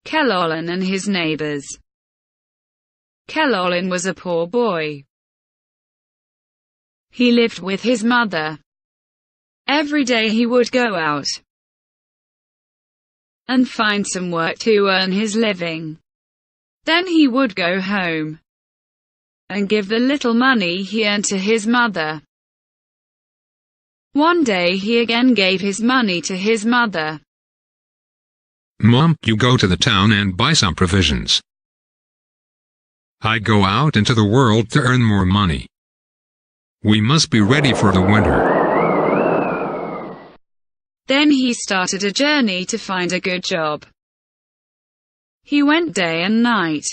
Keloğlan and His Neighbors. Keloğlan was a poor boy. He lived with his mother. Every day he would go out and find some work to earn his living. Then he would go home and give the little money he earned to his mother. One day he again gave his money to his mother. Mom, you go to the town and buy some provisions. I go out into the world to earn more money. We must be ready for the winter. Then he started a journey to find a good job. He went day and night.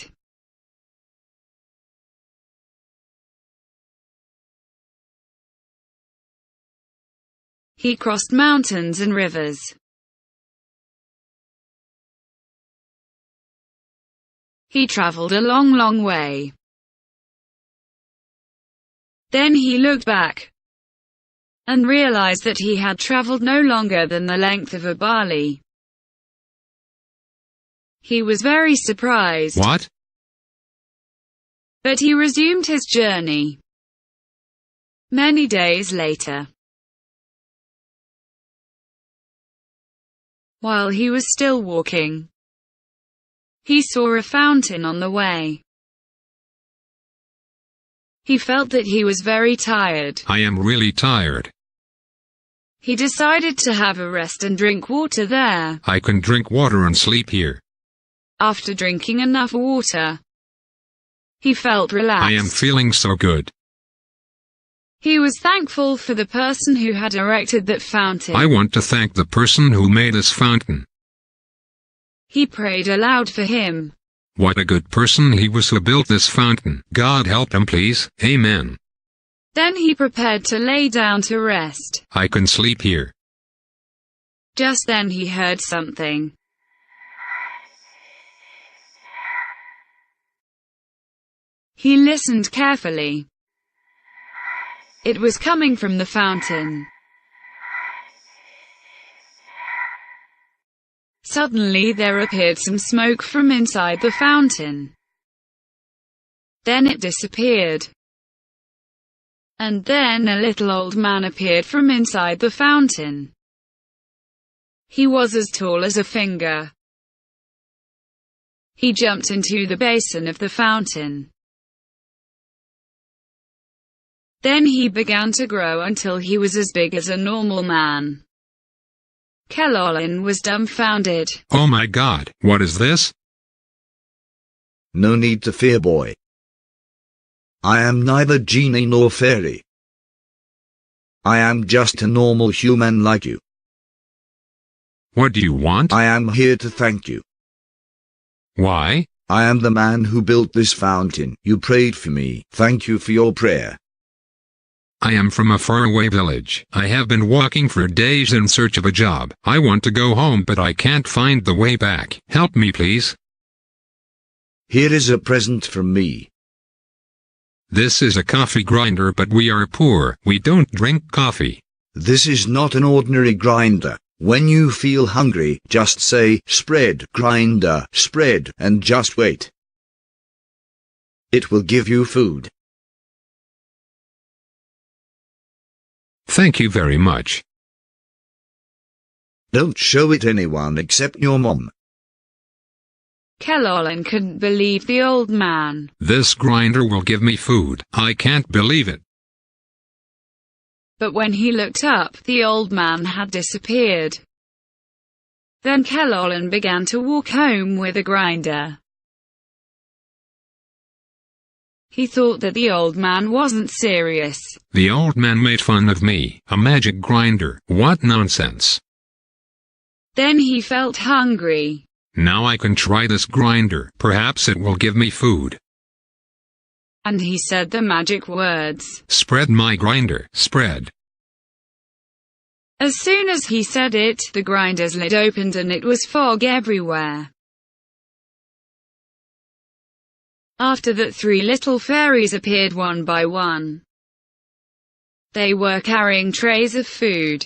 He crossed mountains and rivers. He traveled a long, long way. Then he looked back and realized that he had traveled no longer than the length of a barley. He was very surprised. What? But he resumed his journey. Many days later, while he was still walking, he saw a fountain on the way. He felt that he was very tired. I am really tired. He decided to have a rest and drink water there. I can drink water and sleep here. After drinking enough water, he felt relaxed. I am feeling so good. He was thankful for the person who had erected that fountain. I want to thank the person who made this fountain. He prayed aloud for him. What a good person he was who built this fountain. God help him, please. Amen. Then he prepared to lay down to rest. I can sleep here. Just then he heard something. He listened carefully. It was coming from the fountain. Suddenly there appeared some smoke from inside the fountain. Then it disappeared. And then a little old man appeared from inside the fountain. He was as tall as a finger. He jumped into the basin of the fountain. Then he began to grow until he was as big as a normal man. Keloğlan was dumbfounded. Oh my God, what is this? No need to fear, boy. I am neither genie nor fairy. I am just a normal human like you. What do you want? I am here to thank you. Why? I am the man who built this fountain. You prayed for me. Thank you for your prayer. I am from a faraway village. I have been walking for days in search of a job. I want to go home but I can't find the way back. Help me please. Here is a present from me. This is a coffee grinder but we are poor. We don't drink coffee. This is not an ordinary grinder. When you feel hungry, just say, "Spread, grinder, spread," and just wait. It will give you food. Thank you very much. Don't show it anyone except your mom. Keloğlan couldn't believe the old man. This grinder will give me food. I can't believe it. But when he looked up, the old man had disappeared. Then Keloğlan began to walk home with a grinder. He thought that the old man wasn't serious. The old man made fun of me. A magic grinder. What nonsense. Then he felt hungry. Now I can try this grinder. Perhaps it will give me food. And he said the magic words. Spread my grinder, spread. As soon as he said it, the grinder's lid opened and it was fog everywhere. After that, 3 little fairies appeared one by one. They were carrying trays of food.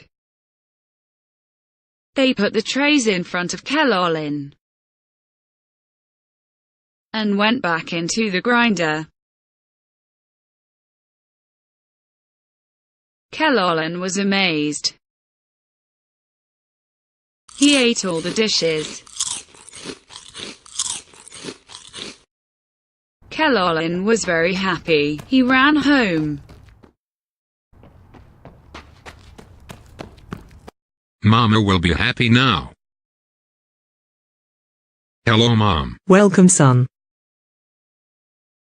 They put the trays in front of Keloğlan. and went back into the grinder. Keloğlan was amazed. He ate all the dishes. Keloğlan was very happy. He ran home. Mama will be happy now. Hello, Mom. Welcome, son.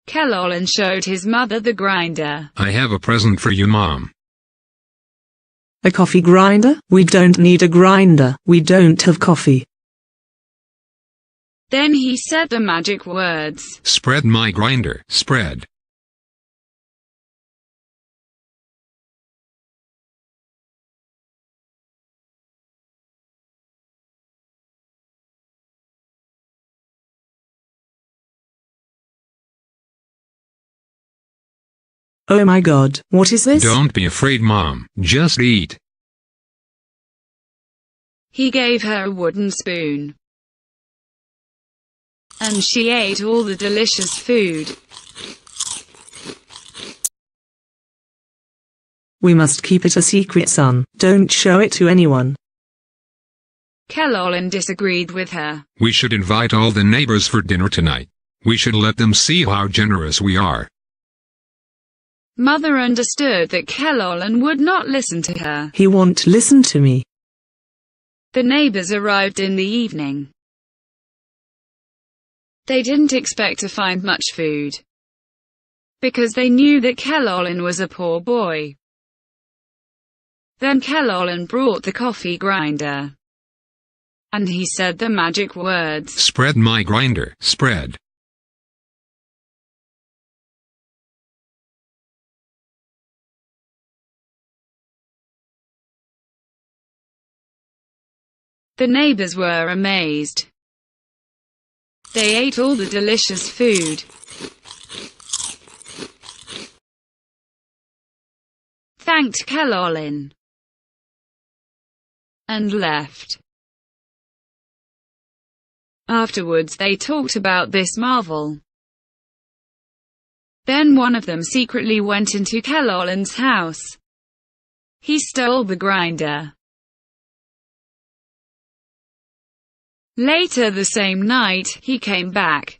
Keloğlan showed his mother the grinder. I have a present for you, Mom. A coffee grinder? We don't need a grinder. We don't have coffee. Then he said the magic words. Spread my grinder, spread. Oh my God, what is this? Don't be afraid, Mom. Just eat. He gave her a wooden spoon. And she ate all the delicious food. We must keep it a secret, son. Don't show it to anyone. Keloğlan disagreed with her. We should invite all the neighbors for dinner tonight. We should let them see how generous we are. Mother understood that Keloğlan would not listen to her. He won't listen to me. The neighbors arrived in the evening. They didn't expect to find much food, because they knew that Keloğlan was a poor boy. Then Keloğlan brought the coffee grinder, and he said the magic words. Spread my grinder, spread. The neighbors were amazed. They ate all the delicious food. Thanked Keloğlan and left. Afterwards they talked about this marvel. Then one of them secretly went into Keloğlan's house. He stole the grinder. Later the same night, he came back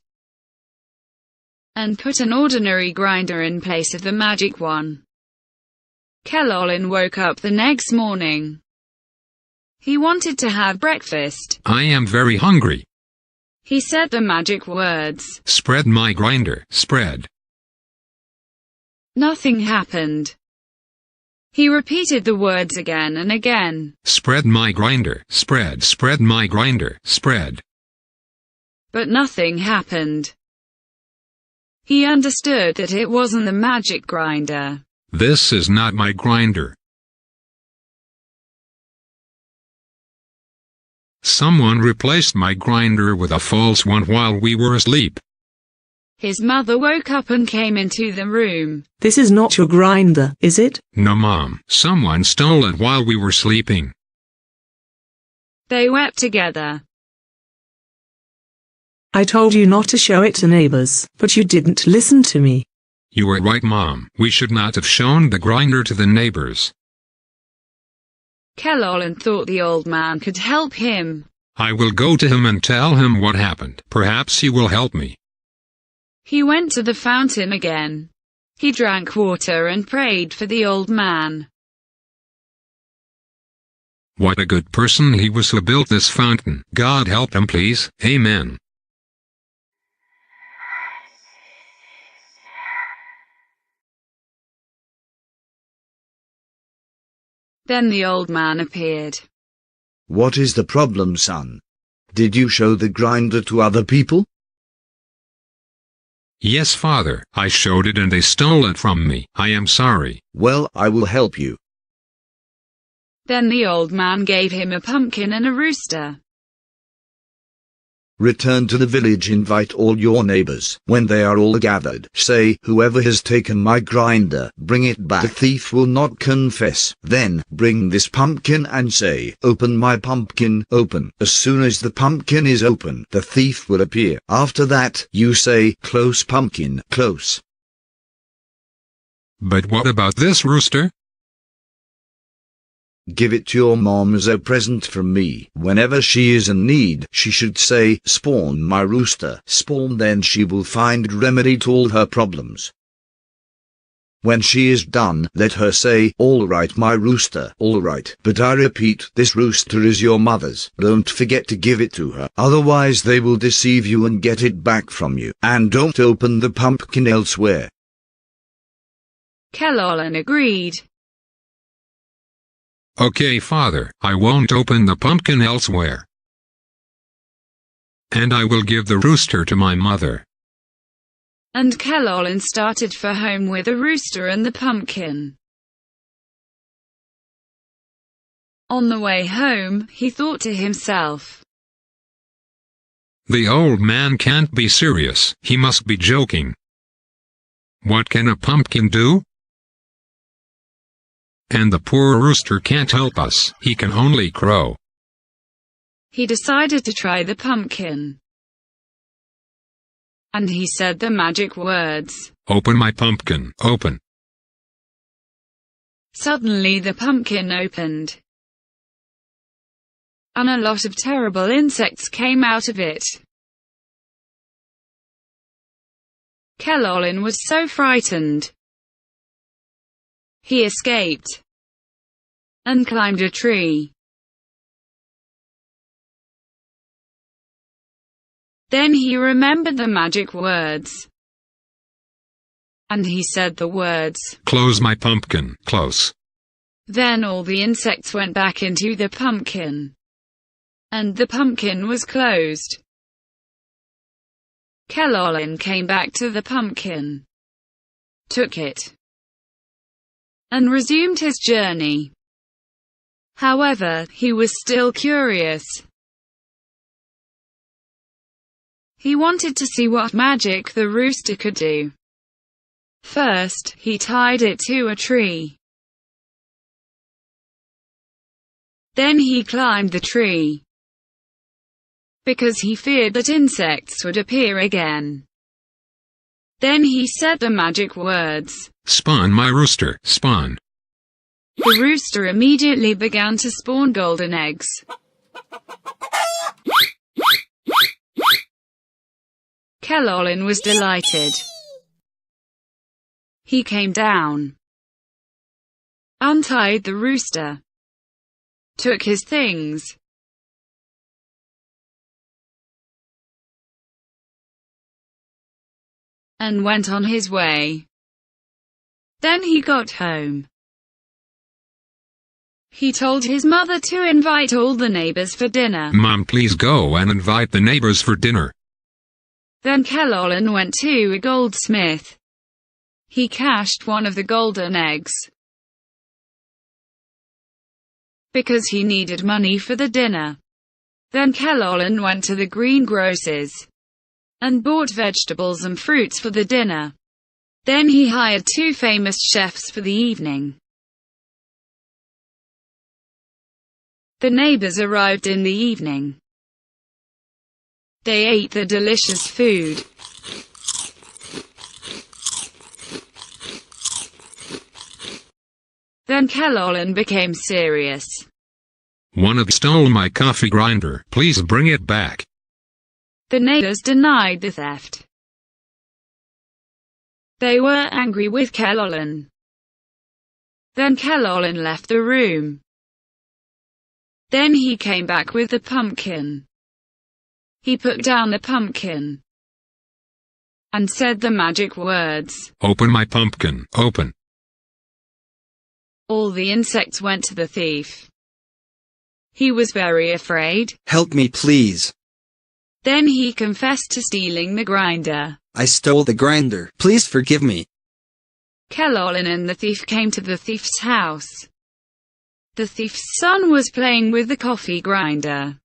and put an ordinary grinder in place of the magic one. Keloğlan woke up the next morning. He wanted to have breakfast. I am very hungry. He said the magic words. Spread my grinder, spread. Nothing happened. He repeated the words again and again. Spread my grinder, spread, spread my grinder, spread. But nothing happened. He understood that it wasn't the magic grinder. This is not my grinder. Someone replaced my grinder with a false one while we were asleep. His mother woke up and came into the room. This is not your grinder, is it? No, Mom. Someone stole it while we were sleeping. They wept together. I told you not to show it to neighbors, but you didn't listen to me. You were right, Mom. We should not have shown the grinder to the neighbors. Keloğlan thought the old man could help him. I will go to him and tell him what happened. Perhaps he will help me. He went to the fountain again. He drank water and prayed for the old man. What a good person he was who built this fountain. God help him, please. Amen. Then the old man appeared. What is the problem, son? Did you show the grinder to other people? Yes, Father, I showed it and they stole it from me. I am sorry. Well, I will help you. Then the old man gave him a pumpkin and a rooster. Return to the village, invite all your neighbors. When they are all gathered, say, whoever has taken my grinder, bring it back. The thief will not confess. Then, bring this pumpkin and say, open my pumpkin, open. As soon as the pumpkin is open, the thief will appear. After that, you say, close pumpkin, close. But what about this rooster? Give it to your mom as a present from me. Whenever she is in need, she should say, spawn my rooster, spawn. Then she will find remedy to all her problems. When she is done, let her say, all right my rooster, all right. But I repeat, this rooster is your mother's. Don't forget to give it to her, otherwise they will deceive you and get it back from you. And don't open the pumpkin elsewhere. Keloğlan agreed. Okay, father, I won't open the pumpkin elsewhere. And I will give the rooster to my mother. And Keloğlan started for home with the rooster and the pumpkin. On the way home, he thought to himself, The old man can't be serious, he must be joking. What can a pumpkin do? And the poor rooster can't help us, he can only crow. He decided to try the pumpkin. And he said the magic words, Open my pumpkin, open. Suddenly the pumpkin opened. And a lot of terrible insects came out of it. Keloğlan was so frightened. He escaped and climbed a tree. Then he remembered the magic words. And he said the words, Close my pumpkin, close. Then all the insects went back into the pumpkin. And the pumpkin was closed. Keloğlan came back to the pumpkin, took it, and resumed his journey. However, he was still curious. He wanted to see what magic the rooster could do. First, he tied it to a tree. Then he climbed the tree, because he feared that insects would appear again. Then he said the magic words, Spawn my rooster, spawn. The rooster immediately began to spawn golden eggs. Keloğlan was delighted. He came down, untied the rooster, took his things, and went on his way. Then he got home. He told his mother to invite all the neighbors for dinner. Mom, please go and invite the neighbors for dinner. Then Keloğlan went to a goldsmith. He cashed one of the golden eggs, because he needed money for the dinner. Then Keloğlan went to the greengrocers and bought vegetables and fruits for the dinner. Then he hired 2 famous chefs for the evening. The neighbors arrived in the evening. They ate the delicious food. Then Keloğlan became serious. One of you stole my coffee grinder, please bring it back. The neighbors denied the theft. They were angry with Keloğlan. Then Keloğlan left the room. Then he came back with the pumpkin. He put down the pumpkin and said the magic words, Open my pumpkin, open. All the insects went to the thief. He was very afraid. Help me please. Then he confessed to stealing the grinder. I stole the grinder. Please forgive me. Keloğlan and the thief came to the thief's house. The thief's son was playing with the coffee grinder.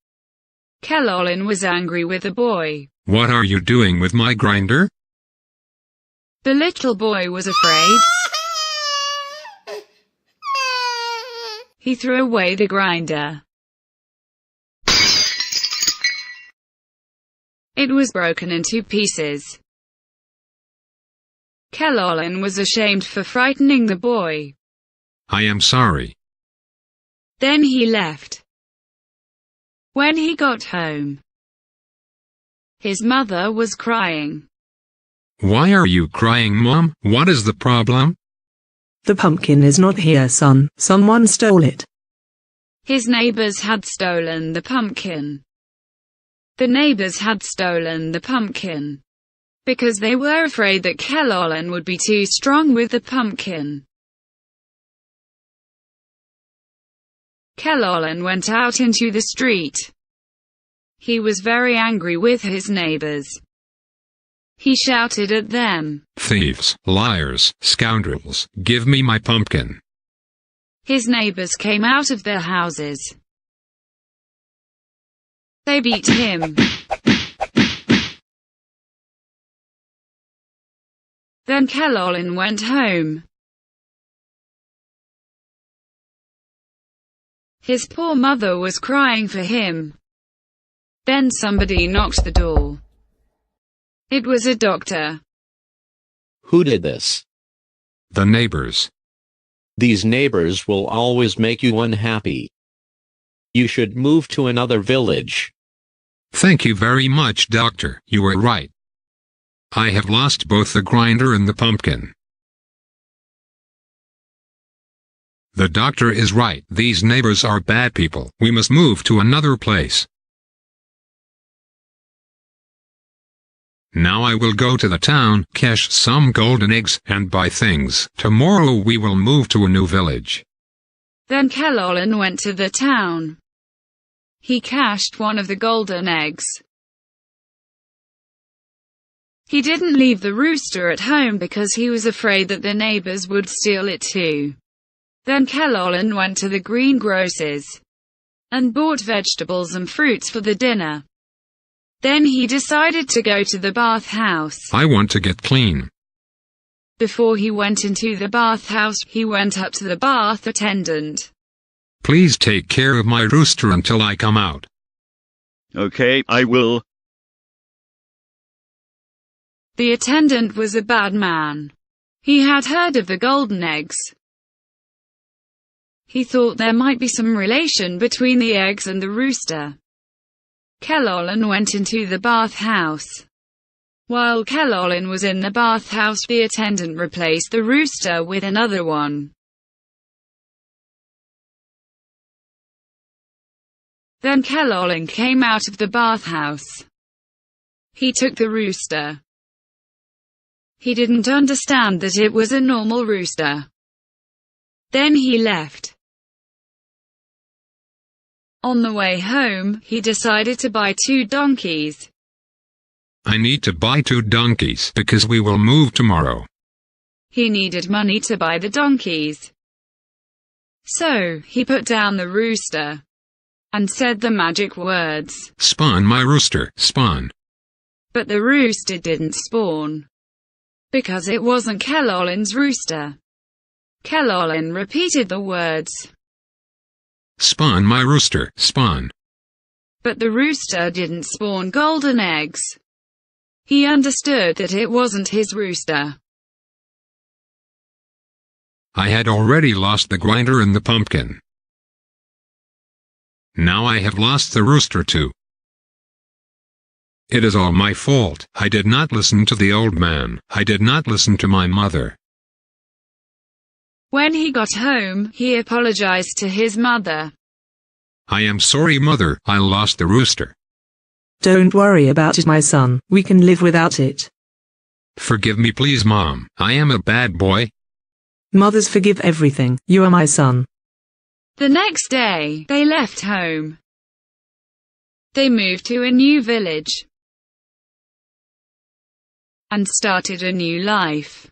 Keloğlan was angry with the boy. What are you doing with my grinder? The little boy was afraid. He threw away the grinder. It was broken into pieces. Keloğlan was ashamed for frightening the boy. I am sorry. Then he left. When he got home, his mother was crying. Why are you crying, Mom? What is the problem? The pumpkin is not here, son. Someone stole it. His neighbors had stolen the pumpkin. The neighbors had stolen the pumpkin because they were afraid that Keloğlan would be too strong with the pumpkin. Keloğlan went out into the street. He was very angry with his neighbors. He shouted at them, Thieves, liars, scoundrels, give me my pumpkin. His neighbors came out of their houses. They beat him. Then Keloğlan went home. His poor mother was crying for him. Then somebody knocked the door. It was a doctor. Who did this? The neighbors. These neighbors will always make you unhappy. You should move to another village. Thank you very much, doctor. You were right. I have lost both the grinder and the pumpkin. The doctor is right. These neighbors are bad people. We must move to another place. Now I will go to the town, cash some golden eggs, and buy things. Tomorrow we will move to a new village. Then Keloğlan went to the town. He cashed one of the golden eggs. He didn't leave the rooster at home because he was afraid that the neighbors would steal it too. Then Keloğlan went to the greengrocer's and bought vegetables and fruits for the dinner. Then he decided to go to the bathhouse. I want to get clean. Before he went into the bathhouse, he went up to the bath attendant. Please take care of my rooster until I come out. Okay, I will. The attendant was a bad man. He had heard of the golden eggs. He thought there might be some relation between the eggs and the rooster. Keloğlan went into the bathhouse. While Keloğlan was in the bathhouse, the attendant replaced the rooster with another one. Then Keloğlan came out of the bathhouse. He took the rooster. He didn't understand that it was a normal rooster. Then he left. On the way home, he decided to buy 2 donkeys. I need to buy 2 donkeys because we will move tomorrow. He needed money to buy the donkeys. So, he put down the rooster and said the magic words. Spawn, my rooster, spawn. But the rooster didn't spawn because it wasn't Keloğlan's rooster. Keloğlan repeated the words. Spawn, my rooster, spawn. But the rooster didn't spawn golden eggs. He understood that it wasn't his rooster. I had already lost the grinder and the pumpkin. Now I have lost the rooster too. It is all my fault. I did not listen to the old man. I did not listen to my mother. When he got home, he apologized to his mother. I am sorry, mother. I lost the rooster. Don't worry about it, my son. We can live without it. Forgive me, please, Mom. I am a bad boy. Mothers forgive everything. You are my son. The next day, they left home. They moved to a new village and started a new life.